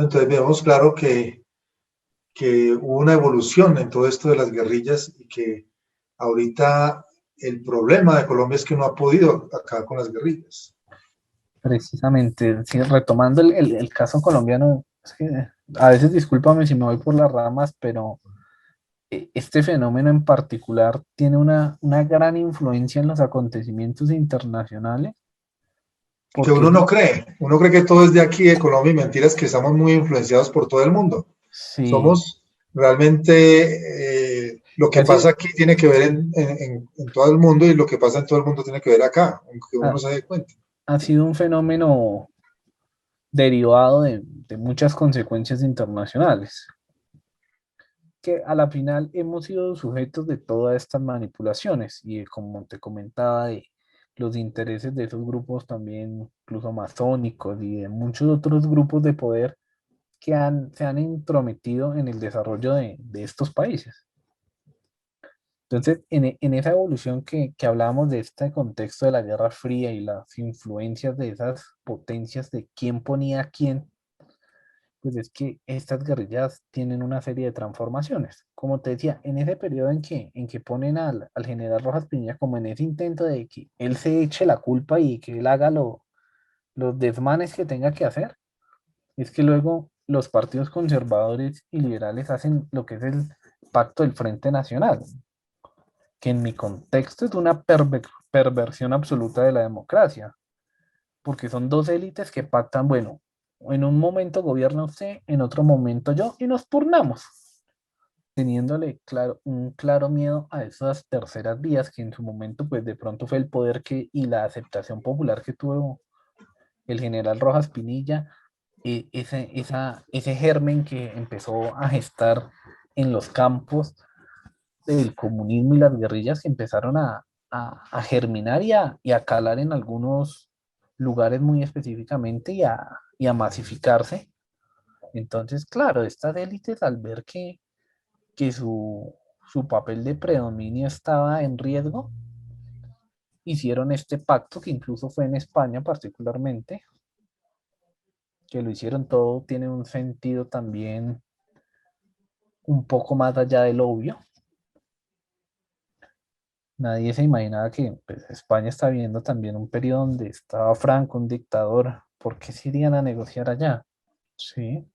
Entonces vemos claro que hubo una evolución en todo esto de las guerrillas y que ahorita el problema de Colombia es que no ha podido acabar con las guerrillas. Precisamente, sí, retomando el caso colombiano, es que a veces discúlpame si me voy por las ramas, pero este fenómeno en particular tiene una gran influencia en los acontecimientos internacionales, Que porque uno cree que todo es de aquí, de Colombia, y mentiras que estamos muy influenciados por todo el mundo. sí, Somos realmente, lo que casi pasa aquí tiene que ver en todo el mundo y lo que pasa en todo el mundo tiene que ver acá, aunque uno no ha, se dé cuenta. ha sido un fenómeno derivado de muchas consecuencias internacionales, que a la final hemos sido sujetos de todas estas manipulaciones y como te comentaba, de los intereses de esos grupos también, incluso masónicos y de muchos otros grupos de poder que se han intrometido en el desarrollo de estos países. Entonces, en esa evolución que hablábamos de este contexto de la Guerra Fría y las influencias de esas potencias de quién ponía a quién, pues es que estas guerrillas tienen una serie de transformaciones. Como te decía, en ese periodo en que ponen al general Rojas Pinilla como en ese intento de que él se eche la culpa y que él haga los desmanes que tenga que hacer, es que luego los partidos conservadores y liberales hacen lo que es el Pacto del Frente Nacional, que en mi contexto es una perversión absoluta de la democracia, porque son dos élites que pactan, bueno, en un momento gobierna usted, en otro momento yo, y nos turnamos, teniéndole claro, un claro miedo a esas terceras vías que en su momento, pues de pronto fue el poder y la aceptación popular que tuvo el general Rojas Pinilla, ese germen que empezó a gestar en los campos del comunismo y las guerrillas que empezaron a germinar y a calar en algunos lugares muy específicamente y a masificarse. Entonces, claro, estas élites al ver que su papel de predominio estaba en riesgo, hicieron este pacto que incluso fue en España particularmente, que lo hicieron todo, tiene un sentido también un poco más allá del obvio. Nadie se imaginaba que pues, España está viviendo también un periodo donde estaba Franco, un dictador. ¿Por qué se irían a negociar allá? Sí,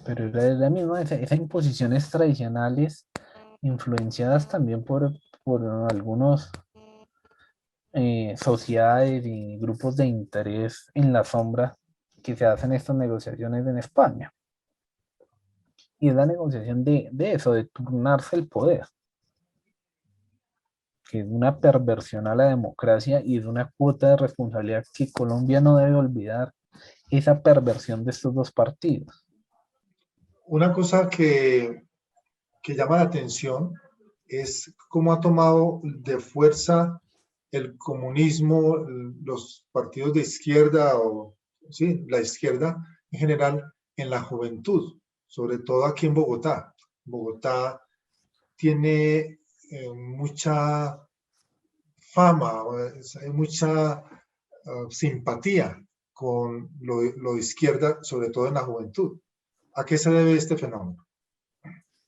pero era la misma, esas imposiciones tradicionales, influenciadas también por algunos sociedades y grupos de interés en la sombra que se hacen estas negociaciones en España. Y es la negociación de eso, de turnarse el poder, que es una perversión a la democracia y es una cuota de responsabilidad que Colombia no debe olvidar, esa perversión de estos dos partidos. Una cosa que llama la atención es cómo ha tomado de fuerza el comunismo, los partidos de izquierda o sí, la izquierda en general en la juventud, sobre todo aquí en Bogotá. Bogotá tiene mucha fama, hay mucha simpatía con lo de izquierda, sobre todo en la juventud. ¿A qué se debe este fenómeno?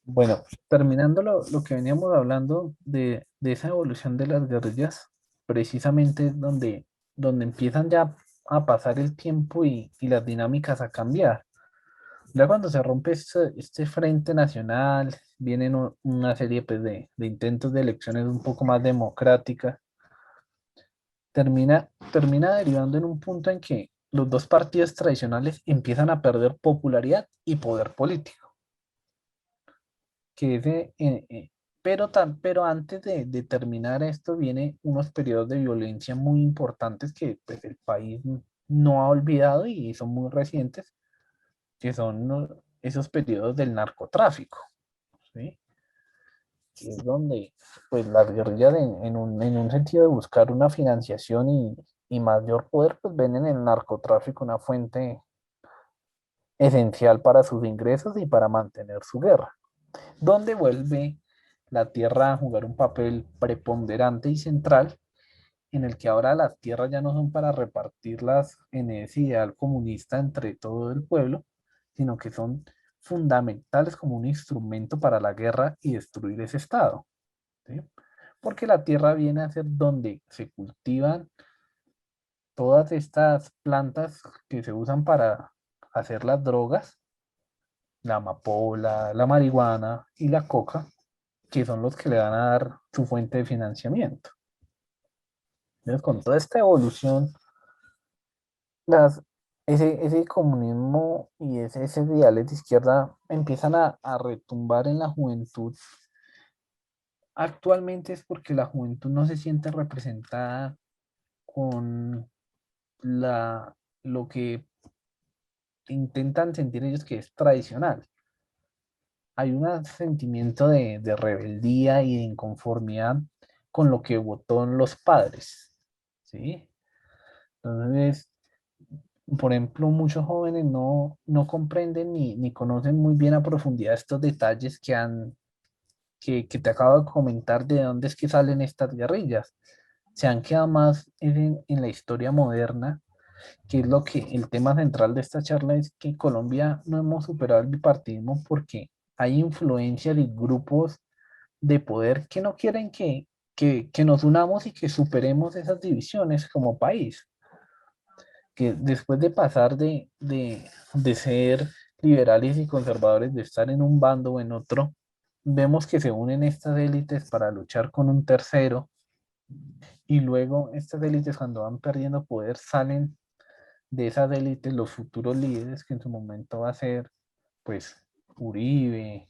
Bueno, terminando lo que veníamos hablando de esa evolución de las guerrillas, precisamente es donde empiezan ya a pasar el tiempo y las dinámicas a cambiar. Ya cuando se rompe este frente nacional, vienen una serie pues, de intentos de elecciones un poco más democráticas, termina derivando en un punto en que los dos partidos tradicionales empiezan a perder popularidad y poder político. Que ese, pero antes de terminar esto, viene unos periodos de violencia muy importantes que pues, el país no ha olvidado y son muy recientes, que son esos periodos del narcotráfico, ¿sí? Que es donde pues, las guerrillas en un sentido de buscar una financiación y mayor poder, pues ven en el narcotráfico una fuente esencial para sus ingresos y para mantener su guerra, donde vuelve la tierra a jugar un papel preponderante y central, en el que ahora las tierras ya no son para repartirlas en ese ideal comunista entre todo el pueblo, sino que son fundamentales como un instrumento para la guerra y destruir ese Estado, ¿sí? Porque la tierra viene a ser donde se cultivan todas estas plantas que se usan para hacer las drogas, la amapola, la marihuana y la coca, que son los que le van a dar su fuente de financiamiento. Entonces, con toda esta evolución, las, ese comunismo y ese ideales de izquierda empiezan a retumbar en la juventud. Actualmente es porque la juventud no se siente representada con lo que intentan sentir ellos que es tradicional. Hay un sentimiento de rebeldía y de inconformidad con lo que votaron los padres, ¿sí? Entonces, por ejemplo, muchos jóvenes no comprenden ni conocen muy bien a profundidad estos detalles que te acabo de comentar de dónde es que salen estas guerrillas. Se han quedado más en la historia moderna, que es lo que el tema central de esta charla es que Colombia no hemos superado el bipartidismo porque hay influencia de grupos de poder que no quieren que nos unamos y que superemos esas divisiones como país. Que después de pasar de ser liberales y conservadores, de estar en un bando o en otro, vemos que se unen estas élites para luchar con un tercero y luego estas élites cuando van perdiendo poder salen de esas élites los futuros líderes que en su momento va a ser pues Uribe,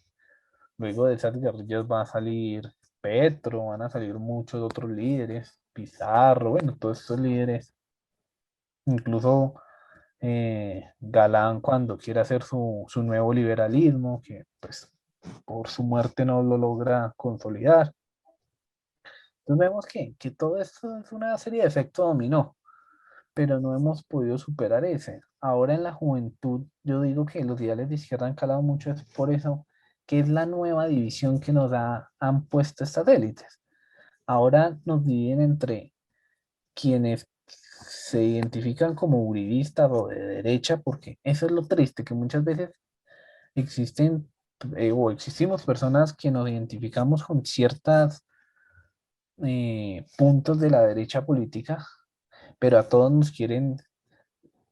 luego de esas guerrillas va a salir Petro, van a salir muchos otros líderes, Pizarro, bueno, todos estos líderes, incluso Galán cuando quiere hacer su nuevo liberalismo, que pues por su muerte no lo logra consolidar. Entonces vemos que todo esto es una serie de efectos dominó, pero no hemos podido superar ese. Ahora en la juventud, yo digo que los ideales de izquierda han calado mucho, es por eso que es la nueva división que han puesto estas élites. Ahora nos dividen entre quienes se identifican como uribistas o de derecha, porque eso es lo triste, que muchas veces existen o existimos personas que nos identificamos con ciertos puntos de la derecha política, pero a todos nos quieren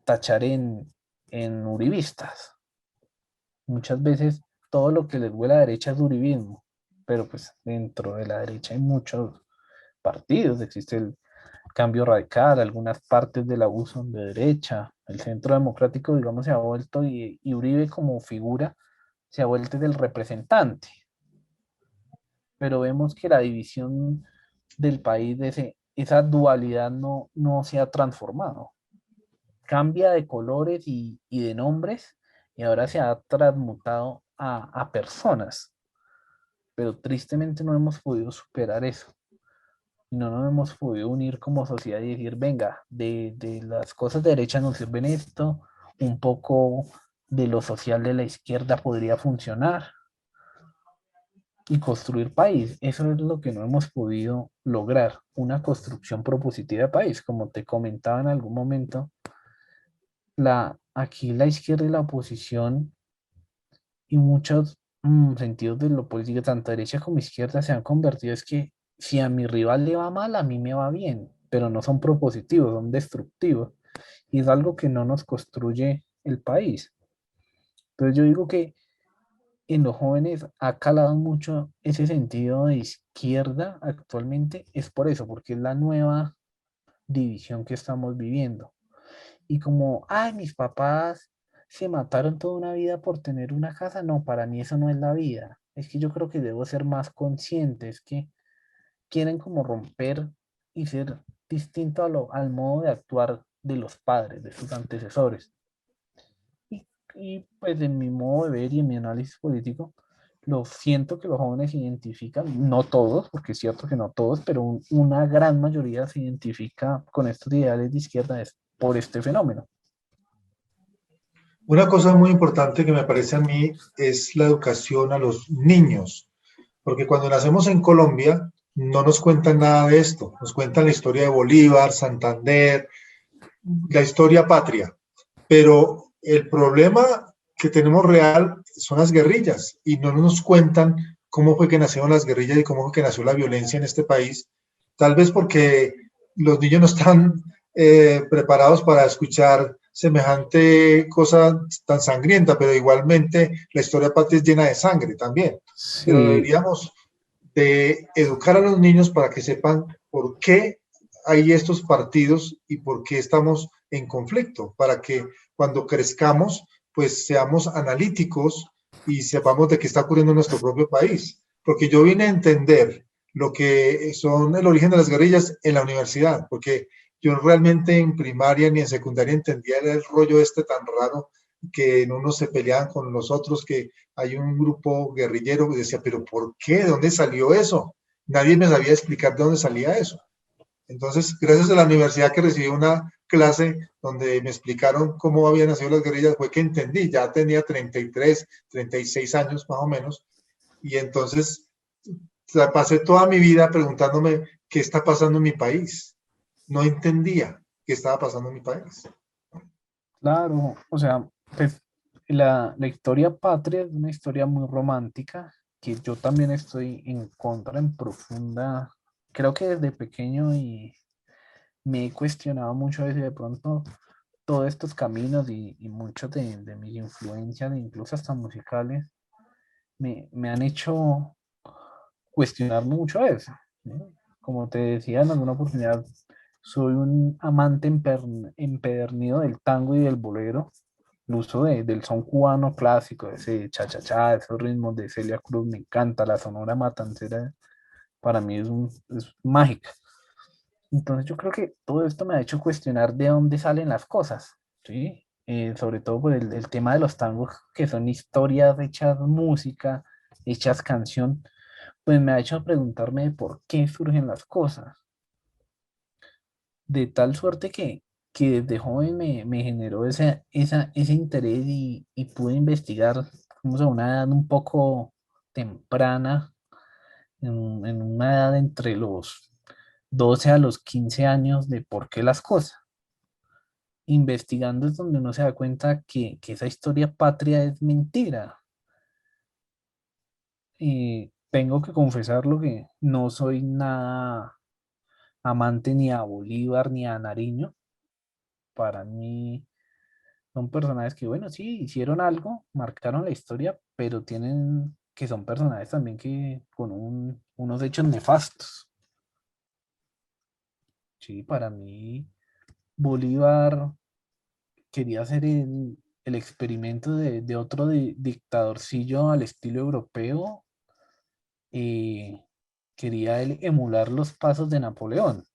tachar en uribistas. Muchas veces todo lo que les huele a la derecha es uribismo, pero pues dentro de la derecha hay muchos partidos, existe el Cambio Radical, algunas partes del abuso de derecha, el Centro Democrático, digamos, se ha vuelto, y Uribe como figura se ha vuelto el representante, pero vemos que la división del país, esa dualidad no se ha transformado. Cambia de colores y de nombres y ahora se ha transmutado a personas, pero tristemente no hemos podido superar eso. No nos hemos podido unir como sociedad y decir, venga, de las cosas de derecha nos sirven esto, un poco de lo social de la izquierda podría funcionar y construir país. Eso es lo que no hemos podido lograr, una construcción propositiva de país. Como te comentaba en algún momento, aquí la izquierda y la oposición y muchos sentidos de lo político, tanto derecha como izquierda, se han convertido es que si a mi rival le va mal, a mí me va bien, pero no son propositivos, son destructivos. Y es algo que no nos construye el país. Entonces yo digo que en los jóvenes ha calado mucho ese sentido de izquierda actualmente, es por eso, porque es la nueva división que estamos viviendo. Y como, ay, mis papás se mataron toda una vida por tener una casa, no, para mí eso no es la vida. Es que yo creo que debo ser más consciente, es que quieren como romper y ser distinto al modo de actuar de los padres, de sus antecesores. Pues en mi modo de ver y en mi análisis político, lo siento que los jóvenes se identifican, no todos, porque es cierto que no todos, pero una gran mayoría se identifica con estos ideales de izquierda es por este fenómeno. Una cosa muy importante que me parece a mí es la educación a los niños, porque cuando nacemos en Colombia no nos cuentan nada de esto, nos cuentan la historia de Bolívar, Santander, la historia patria, pero el problema que tenemos real son las guerrillas y no nos cuentan cómo fue que nacieron las guerrillas y cómo fue que nació la violencia en este país. Tal vez porque los niños no están preparados para escuchar semejante cosa tan sangrienta, pero igualmente la historia patria es llena de sangre también. Pero Sí, deberíamos de educar a los niños para que sepan por qué hay estos partidos y por qué estamos en conflicto, para que cuando crezcamos, pues seamos analíticos y sepamos de qué está ocurriendo en nuestro propio país. Porque yo vine a entender lo que son el origen de las guerrillas en la universidad, porque yo realmente en primaria ni en secundaria entendía el rollo este tan raro que en unos se peleaban con los otros, que hay un grupo guerrillero que decía, pero ¿por qué? ¿De dónde salió eso? Nadie me sabía explicar de dónde salía eso. Entonces, gracias a la universidad que recibí una clase donde me explicaron cómo habían nacido las guerrillas, fue que entendí, ya tenía 33, 36 años más o menos, y entonces pasé toda mi vida preguntándome qué está pasando en mi país. No entendía qué estaba pasando en mi país. claro, o sea, pues la historia patria es una historia muy romántica que yo también estoy en contra en profunda, creo que desde pequeño y me he cuestionado mucho eso y de pronto todos estos caminos y muchos de mis influencias, incluso hasta musicales, me han hecho cuestionar mucho eso, ¿no? Como te decía en alguna oportunidad, soy un amante empedernido del tango y del bolero, el uso del son cubano clásico, ese cha-cha-cha, esos ritmos de Celia Cruz, me encanta, la Sonora Matancera para mí es mágica. Entonces yo creo que todo esto me ha hecho cuestionar de dónde salen las cosas, ¿sí? Sobre todo por el tema de los tangos, que son historias hechas música, hechas canción, pues me ha hecho preguntarme de por qué surgen las cosas. De tal suerte que desde joven me generó ese interés y pude investigar, como a una edad un poco temprana, en una edad entre los 12 a los 15 años de por qué las cosas. Investigando es donde uno se da cuenta que esa historia patria es mentira. Y tengo que confesarlo que no soy nada amante ni a Bolívar ni a Nariño. Para mí son personajes que, bueno, sí, hicieron algo, marcaron la historia, pero tienen que son personajes también que con unos hechos nefastos. Sí, para mí Bolívar quería hacer el experimento de otro dictadorcillo al estilo europeo y quería él emular los pasos de Napoleón.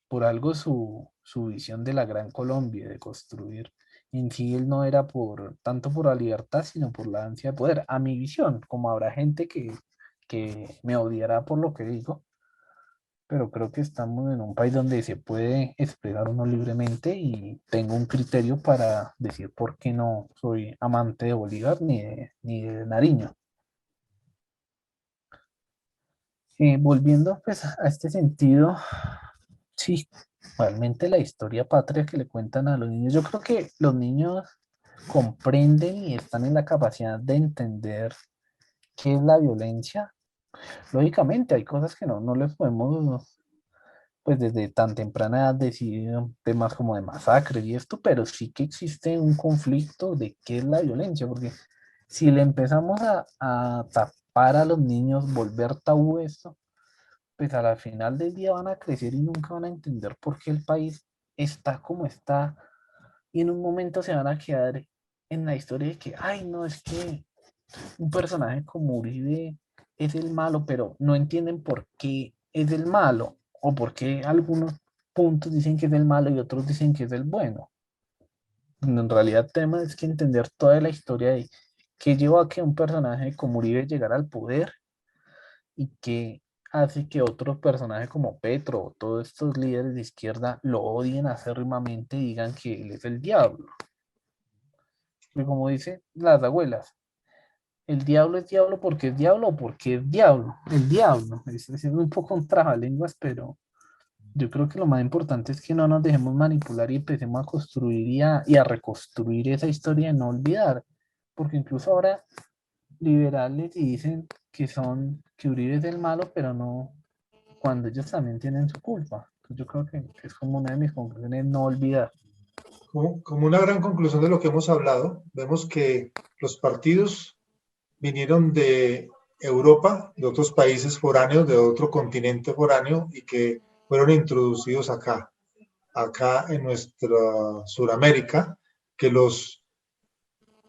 Por algo su visión de la Gran Colombia, de construir, en sí él no era tanto por la libertad, sino por la ansia de poder, a mi visión, como habrá gente que me odiará por lo que digo, pero creo que estamos en un país donde se puede expresar uno libremente y tengo un criterio para decir por qué no soy amante de Bolívar ni de Nariño. Volviendo pues a este sentido, sí, realmente la historia patria que le cuentan a los niños, yo creo que los niños comprenden y están en la capacidad de entender qué es la violencia. Lógicamente hay cosas que no les podemos, pues desde tan temprana edad decir temas como de masacre y esto, pero sí que existe un conflicto de qué es la violencia, porque si le empezamos a tapar a los niños, volver tabú esto, pues a la final del día van a crecer y nunca van a entender por qué el país está como está y en un momento se van a quedar en la historia de que, ay, no, es que un personaje como Uribe es el malo, pero no entienden por qué es el malo o por qué algunos puntos dicen que es el malo y otros dicen que es el bueno. En realidad el tema es que entender toda la historia de qué llevó a que un personaje como Uribe llegara al poder y que hace que otros personajes como Petro o todos estos líderes de izquierda lo odien acérrimamente y digan que él es el diablo. Y como dicen las abuelas, el diablo es diablo porque es diablo o porque es diablo. El diablo. Es un poco un trabalenguas, pero yo creo que lo más importante es que no nos dejemos manipular y empecemos a construir y a reconstruir esa historia y no olvidar. porque incluso ahora liberales y dicen que Uribe es el malo, pero no, cuando ellos también tienen su culpa. Entonces yo creo que es como una de mis conclusiones, no olvidar. Como una gran conclusión de lo que hemos hablado, vemos que los partidos vinieron de Europa, de otros países foráneos, de otro continente foráneo y que fueron introducidos acá en nuestra Suramérica, que los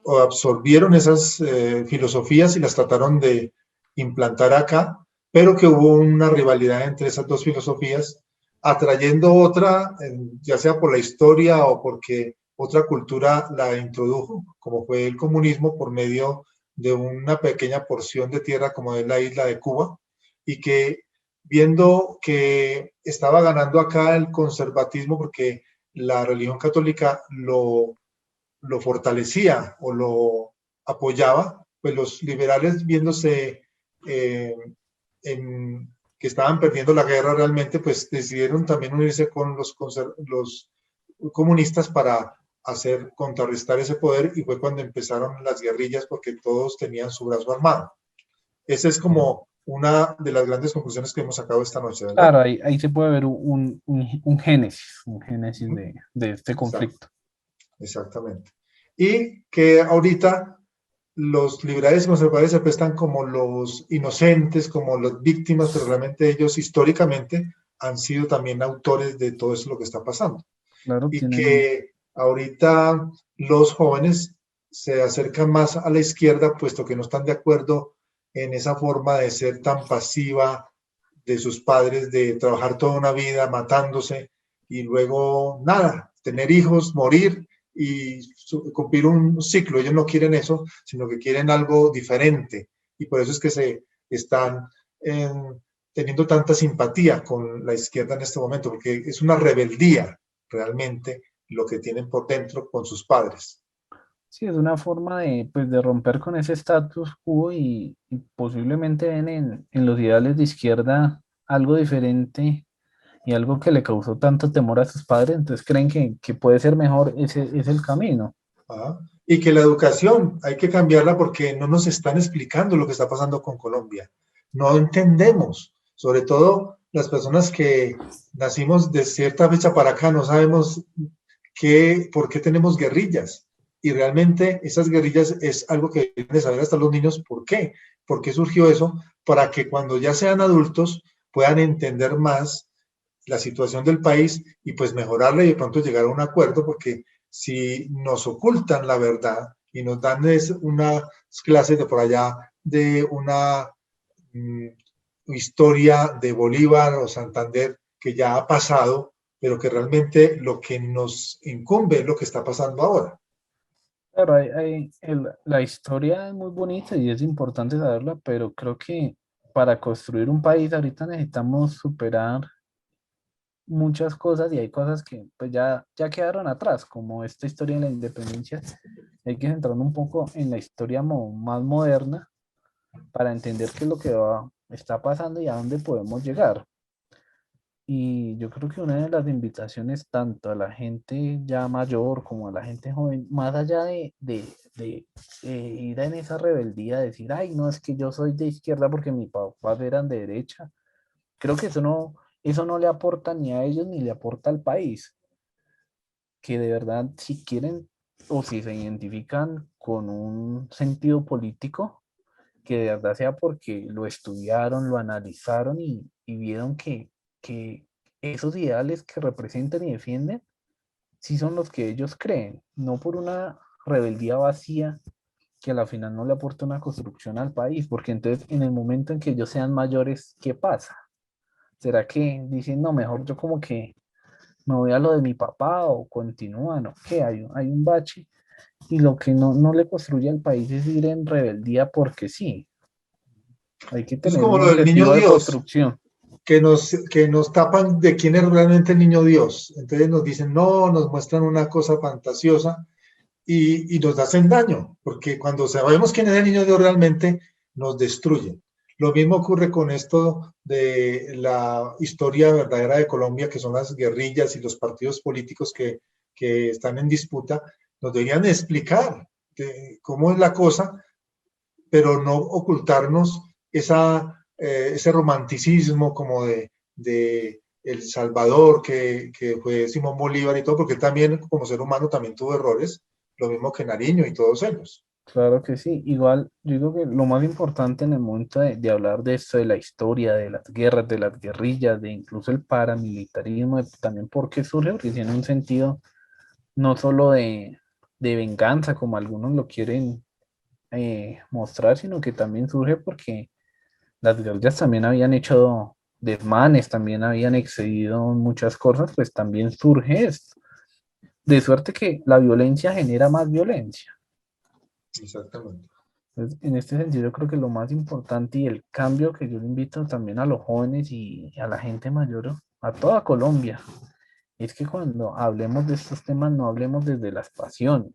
absorbieron esas filosofías y las trataron de implantar acá, pero que hubo una rivalidad entre esas dos filosofías, atrayendo otra, ya sea por la historia o porque otra cultura la introdujo, como fue el comunismo por medio de una pequeña porción de tierra como es la isla de Cuba, y que viendo que estaba ganando acá el conservatismo porque la religión católica lo fortalecía o lo apoyaba, pues los liberales viéndose eh, que estaban perdiendo la guerra realmente, pues decidieron también unirse con los comunistas para contrarrestar ese poder y fue cuando empezaron las guerrillas porque todos tenían su brazo armado. Esa es como una de las grandes conclusiones que hemos sacado esta noche, ¿verdad? Claro, ahí se puede ver un génesis de este Exacto, conflicto. exactamente. Y que ahorita los liberales y conservadores se prestan como los inocentes, como las víctimas, pero realmente ellos históricamente han sido también autores de todo eso lo que está pasando. Claro, Y tienen, que ahorita los jóvenes se acercan más a la izquierda, puesto que no están de acuerdo en esa forma de ser tan pasiva de sus padres, de trabajar toda una vida matándose y luego nada, tener hijos, morir y cumplir un ciclo. Ellos no quieren eso, sino que quieren algo diferente. Y por eso es que se están teniendo tanta simpatía con la izquierda en este momento, porque es una rebeldía realmente lo que tienen por dentro con sus padres. sí, es una forma de, pues, de romper con ese status quo y posiblemente ven en los ideales de izquierda algo diferente y algo que le causó tanto temor a sus padres, entonces creen que puede ser mejor, ese es el camino. ¿Ah? Y que la educación hay que cambiarla porque no nos están explicando lo que está pasando con Colombia. No entendemos, sobre todo las personas que nacimos de cierta fecha para acá, no sabemos por qué tenemos guerrillas. Y realmente esas guerrillas es algo que deben de saber hasta los niños por qué. ¿Por qué surgió eso? Para que cuando ya sean adultos puedan entender más la situación del país y pues mejorarla y de pronto llegar a un acuerdo, porque si nos ocultan la verdad y nos dan unas clases de por allá de una mm, historia de Bolívar o Santander que ya ha pasado, pero que realmente lo que nos incumbe es lo que está pasando ahora. Claro, la historia es muy bonita y es importante saberla, pero creo que para construir un país ahorita necesitamos superar muchas cosas y hay cosas que pues ya quedaron atrás, como esta historia de la independencia. Hay que centrarnos un poco en la historia más moderna para entender qué es lo que está pasando y a dónde podemos llegar. Y yo creo que una de las invitaciones tanto a la gente ya mayor como a la gente joven, más allá de ir en esa rebeldía, decir, ay, no, es que yo soy de izquierda porque mis papás eran de derecha, creo que eso no le aporta ni a ellos ni le aporta al país. Que de verdad, si quieren o si se identifican con un sentido político, que de verdad sea porque lo estudiaron, lo analizaron y vieron que esos ideales que representan y defienden, sí son los que ellos creen, no por una rebeldía vacía que a la final no le aporta una construcción al país, porque entonces en el momento en que ellos sean mayores, ¿qué pasa? ¿Será que dicen, no, mejor yo como que me voy a lo de mi papá o continúan o qué? Hay un bache y lo que no le construye al país es ir en rebeldía porque sí, hay que Es tener como un lo del niño objetivo de Dios, construcción. que nos tapan de quién es realmente el niño Dios. Entonces nos dicen, no, nos muestran una cosa fantasiosa y nos hacen daño, porque cuando sabemos quién es el niño Dios realmente nos destruyen. Lo mismo ocurre con esto de la historia verdadera de Colombia, que son las guerrillas y los partidos políticos que están en disputa, nos deberían explicar cómo es la cosa, pero no ocultarnos ese romanticismo como de El Salvador, que fue Simón Bolívar y todo, porque también como ser humano también tuvo errores, lo mismo que Nariño y todos ellos. Claro que sí. Igual, yo digo que lo más importante en el momento de hablar de esto, de la historia, de las guerras, de las guerrillas, de incluso el paramilitarismo, también porque surge, porque tiene un sentido no solo de venganza, como algunos lo quieren mostrar, sino que también surge porque las guerrillas también habían hecho desmanes, también habían excedido en muchas cosas, pues también surge esto. De suerte que la violencia genera más violencia. Exactamente. Entonces, en este sentido, yo creo que lo más importante y el cambio que yo le invito también a los jóvenes y a la gente mayor, a toda Colombia, es que cuando hablemos de estos temas no hablemos desde las pasiones,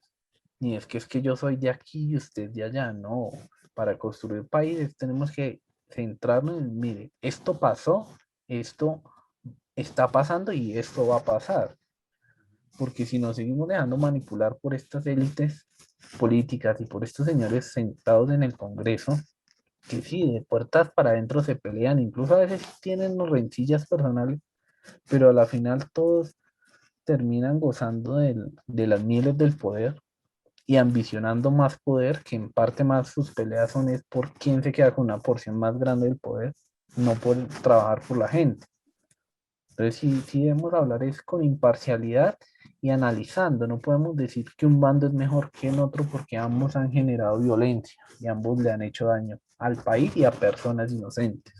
ni es que yo soy de aquí y usted de allá, no. Para construir países tenemos que centrarnos en, mire, esto pasó, esto está pasando y esto va a pasar. Porque si nos seguimos dejando manipular por estas élites políticas y por estos señores sentados en el Congreso, que sí, de puertas para adentro se pelean, incluso a veces tienen rencillas personales, pero a la final todos terminan gozando de las mieles del poder y ambicionando más poder, que en parte más sus peleas son es por quién se queda con una porción más grande del poder, no por trabajar por la gente. Entonces, sí debemos hablar es con imparcialidad y analizando. No podemos decir que un bando es mejor que el otro porque ambos han generado violencia y ambos le han hecho daño al país y a personas inocentes.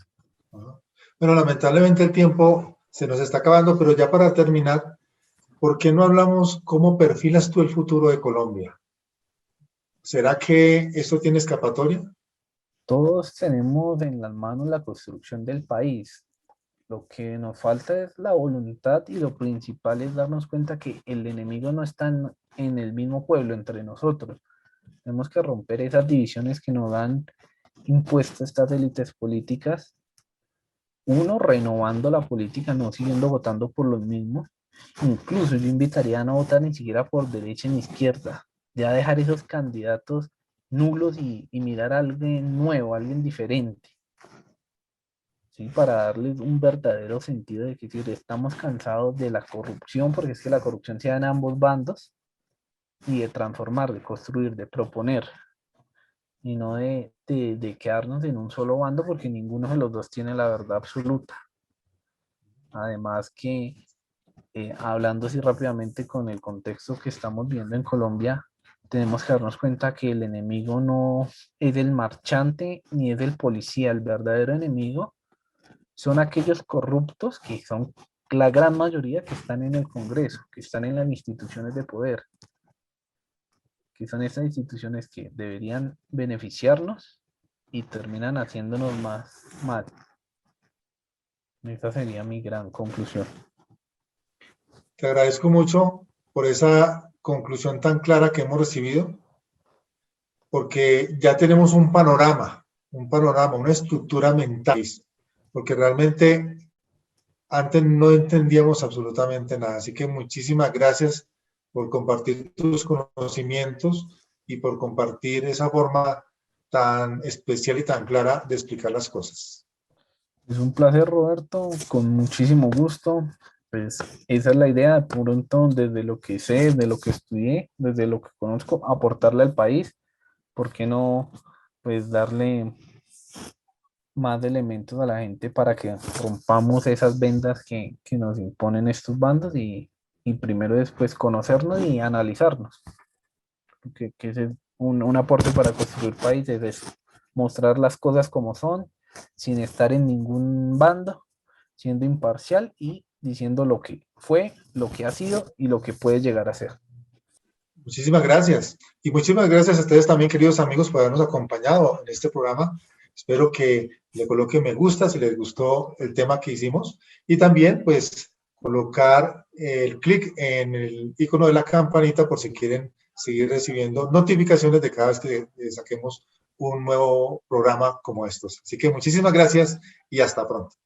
Ajá. Bueno, lamentablemente el tiempo se nos está acabando, pero ya para terminar, ¿por qué no hablamos cómo perfilas tú el futuro de Colombia? ¿Será que esto tiene escapatoria? Todos tenemos en las manos la construcción del país. Lo que nos falta es la voluntad y lo principal es darnos cuenta que el enemigo no está en el mismo pueblo, entre nosotros. Tenemos que romper esas divisiones que nos dan impuestas estas élites políticas. Uno, renovando la política, no siguiendo votando por los mismos. Incluso yo invitaría a no votar ni siquiera por derecha ni izquierda. Ya dejar esos candidatos nulos y mirar a alguien nuevo, a alguien diferente. ¿Sí? Para darles un verdadero sentido de que si estamos cansados de la corrupción, porque es que la corrupción se da en ambos bandos, y de transformar, de construir, de proponer, y no de quedarnos en un solo bando porque ninguno de los dos tiene la verdad absoluta. Además que, hablando así rápidamente con el contexto que estamos viendo en Colombia, tenemos que darnos cuenta que el enemigo no es el marchante ni es el policía, el verdadero enemigo son aquellos corruptos que son la gran mayoría que están en el Congreso, que están en las instituciones de poder, que son esas instituciones que deberían beneficiarnos y terminan haciéndonos más mal. Esa sería mi gran conclusión. Te agradezco mucho por esa conclusión tan clara que hemos recibido, porque ya tenemos un panorama, una estructura mental, porque realmente antes no entendíamos absolutamente nada. Así que muchísimas gracias por compartir tus conocimientos y por compartir esa forma tan especial y tan clara de explicar las cosas. Es un placer, Roberto, con muchísimo gusto. Pues esa es la idea, de pronto, desde lo que sé, desde lo que estudié, desde lo que conozco, aportarle al país. ¿Por qué no, pues, darle más elementos a la gente para que rompamos esas vendas que nos imponen estos bandos y primero después conocernos y analizarnos? Que ese es un aporte para construir países, es mostrar las cosas como son, sin estar en ningún bando, siendo imparcial y diciendo lo que fue, lo que ha sido y lo que puede llegar a ser. Muchísimas gracias. Y muchísimas gracias a ustedes también, queridos amigos, por habernos acompañado en este programa. Espero que le coloquen me gusta si les gustó el tema que hicimos. Y también, pues, colocar el clic en el icono de la campanita por si quieren seguir recibiendo notificaciones de cada vez que saquemos un nuevo programa como estos. Así que muchísimas gracias y hasta pronto.